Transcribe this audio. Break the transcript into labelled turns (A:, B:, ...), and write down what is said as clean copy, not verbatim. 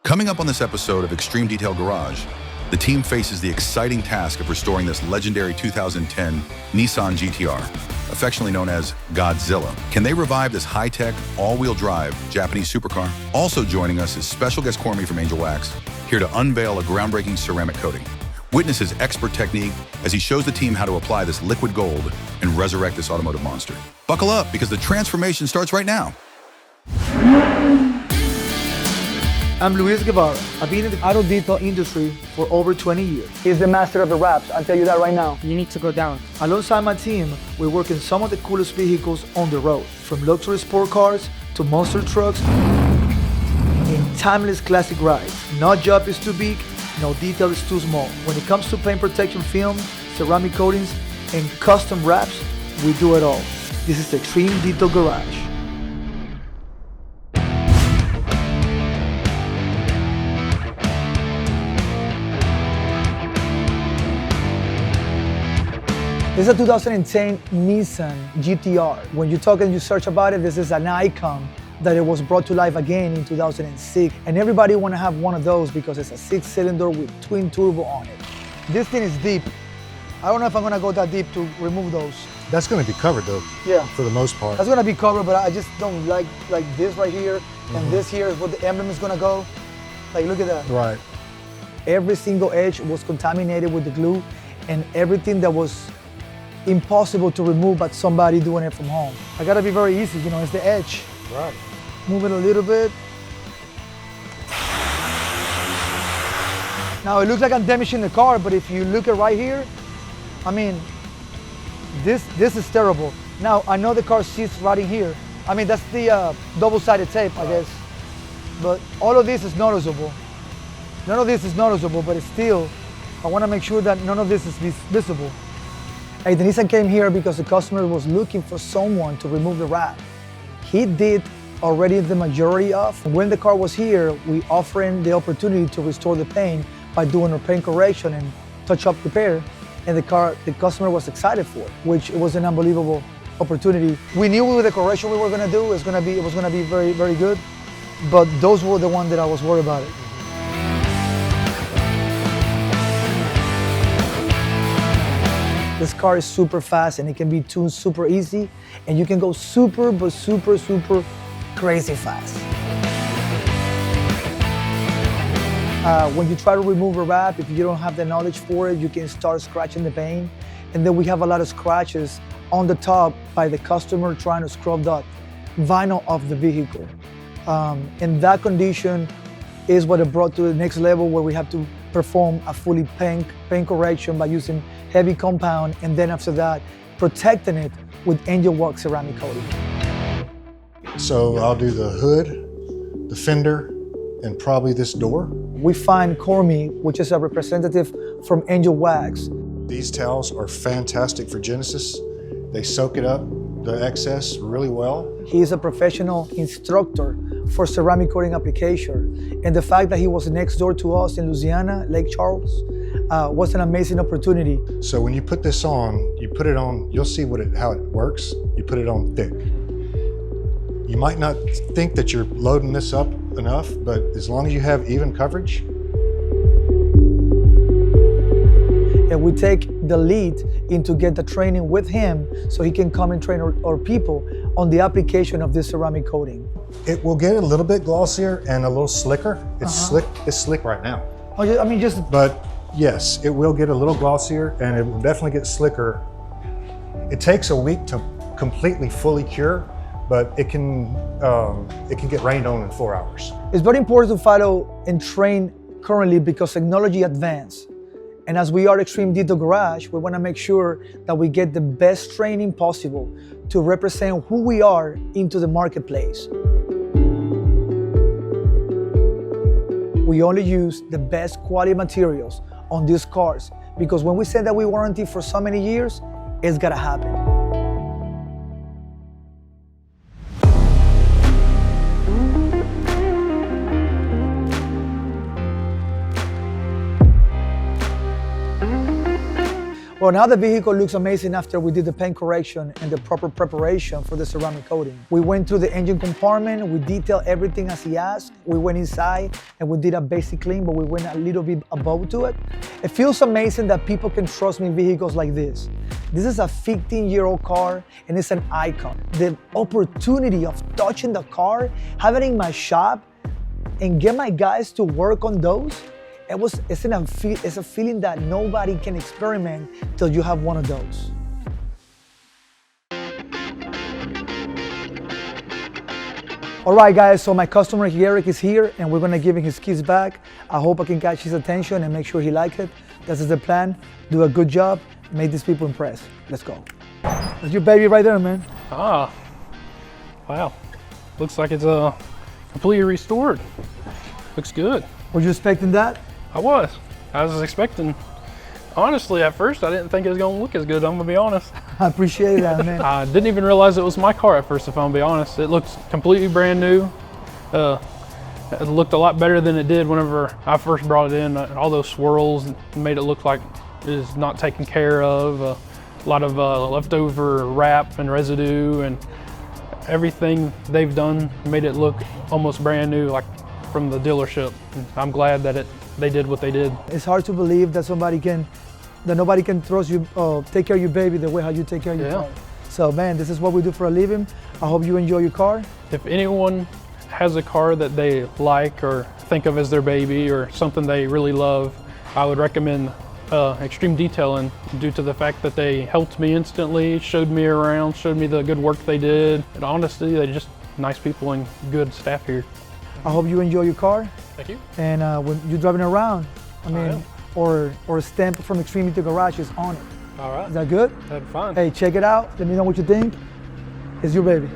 A: Coming up on this episode of Extreme Detail Garage, the team faces the exciting task of restoring this legendary 2010 Nissan GTR, affectionately known as Godzilla. Can they revive this high-tech, all-wheel drive Japanese supercar? Also joining us is special guest Cormy from Angel Wax, here to unveil a groundbreaking ceramic coating. Witness his expert technique as he shows the team how to apply this liquid gold and resurrect this automotive monster. Buckle up, because the transformation starts right now.
B: I'm Luis Guevara. I've been in the auto detail industry for over 20 years. He's the master of the wraps, I'll tell you that right now.
C: You need to go down.
B: Alongside my team, we work in some of the coolest vehicles on the road, from luxury sport cars to monster trucks and timeless classic rides. No job is too big, no detail is too small. When it comes to paint protection film, ceramic coatings, and custom wraps, we do it all. This is Extreme Detail Garage. This is a 2010 Nissan GTR. When you talk and you search about it, this is an icon that it was brought to life again in 2006. And everybody want to have one of those because it's a 6-cylinder with twin turbo on it. This thing is deep. I don't know if I'm gonna go that deep to remove those.
D: That's gonna be covered though,
B: yeah,
D: for the most part.
B: That's gonna be covered, but I just don't like this right here, and this here is where the emblem is gonna go. Like, look at that.
D: Right.
B: Every single edge was contaminated with the glue, and everything that was impossible to remove by somebody doing it from home. I gotta be very easy, you know, it's the edge.
D: Right.
B: Move it a little bit. Now it looks like I'm damaging the car, but if you look at right here, I mean, this is terrible. Now I know the car sits right in here. I mean, that's the double-sided tape, I guess. But all of this is noticeable. None of this is noticeable, but it's still, I wanna make sure that none of this is visible. Hey, the Nissan came here because the customer was looking for someone to remove the wrap. He did already the majority of. When the car was here, we offered him the opportunity to restore the paint by doing a paint correction and touch-up repair. And the customer was excited for it, which was an unbelievable opportunity. We knew with the correction we were gonna do, it was gonna be very, very good, but those were the ones that I was worried about it. This car is super fast and it can be tuned super easy, and you can go super crazy fast. When you try to remove a wrap, if you don't have the knowledge for it, you can start scratching the paint. And then we have a lot of scratches on the top by the customer trying to scrub the vinyl of the vehicle. And that condition is what it brought to the next level, where we have to perform a fully paint correction by using heavy compound, and then after that, protecting it with Angel Wax ceramic coating.
D: So I'll do the hood, the fender, and probably this door.
B: We find Cormy, which is a representative from Angel Wax.
D: These towels are fantastic for Genesis. They soak it up, the excess, really well.
B: He is a professional instructor for ceramic coating application. And the fact that he was next door to us in Louisiana, Lake Charles, was an amazing opportunity.
D: So when you put this on, you put it on, you'll see how it works. You put it on thick. You might not think that you're loading this up enough, but as long as you have even coverage.
B: And we take the lead into get the training with him so he can come and train our people on the application of this ceramic coating.
D: It will get a little bit glossier and a little slicker. It's slick right now.
B: Oh, I mean, just.
D: But yes, it will get a little glossier and it will definitely get slicker. It takes a week to completely fully cure, but it can get rained on in 4 hours.
B: It's very important to follow and train currently because technology advanced. And as we are Extreme Detail Garage, we want to make sure that we get the best training possible to represent who we are into the marketplace. We only use the best quality materials on these cars because when we say that we warranty for so many years, it's gotta happen. Well, now the vehicle looks amazing after we did the paint correction and the proper preparation for the ceramic coating. We went through the engine compartment, we detailed everything as he asked. We went inside and we did a basic clean, but we went a little bit above to it. It feels amazing that people can trust me in vehicles like this. This is a 15-year-old car and it's an icon. The opportunity of touching the car, having it in my shop, and get my guys to work on those, it's a feeling that nobody can experiment till you have one of those. All right, guys, so my customer Eric is here and we're gonna give him his keys back. I hope I can catch his attention and make sure he likes it. This is the plan. Do a good job, make these people impressed. Let's go. That's your baby right there, man.
C: Ah, wow. Looks like it's completely restored. Looks good.
B: Were you expecting that?
C: I was expecting, honestly, at first I didn't think it was gonna look as good, I'm gonna be honest.
B: I appreciate that, man.
C: I didn't even realize it was my car at first, if I'm gonna be honest. It looked completely brand new. It looked a lot better than it did whenever I first brought it in. All those swirls made it look like it is not taken care of. A lot of leftover wrap and residue, and everything they've done made it look almost brand new, like from the dealership. And I'm glad that they did what they did.
B: It's hard to believe that nobody can trust you, take care of your baby the way how you take care of your car. So man, this is what we do for a living. I hope you enjoy your car.
C: If anyone has a car that they like or think of as their baby or something they really love, I would recommend Extreme Detailing, due to the fact that they helped me instantly, showed me around, showed me the good work they did. And honestly, they're just nice people and good staff here.
B: I hope you enjoy your car.
C: Thank you.
B: And when you're driving around, or a stamp from Extreme Detail Garage is on it.
C: All right.
B: Is that good?
C: That'd be fine.
B: Hey, check it out. Let me know what you think. It's your baby.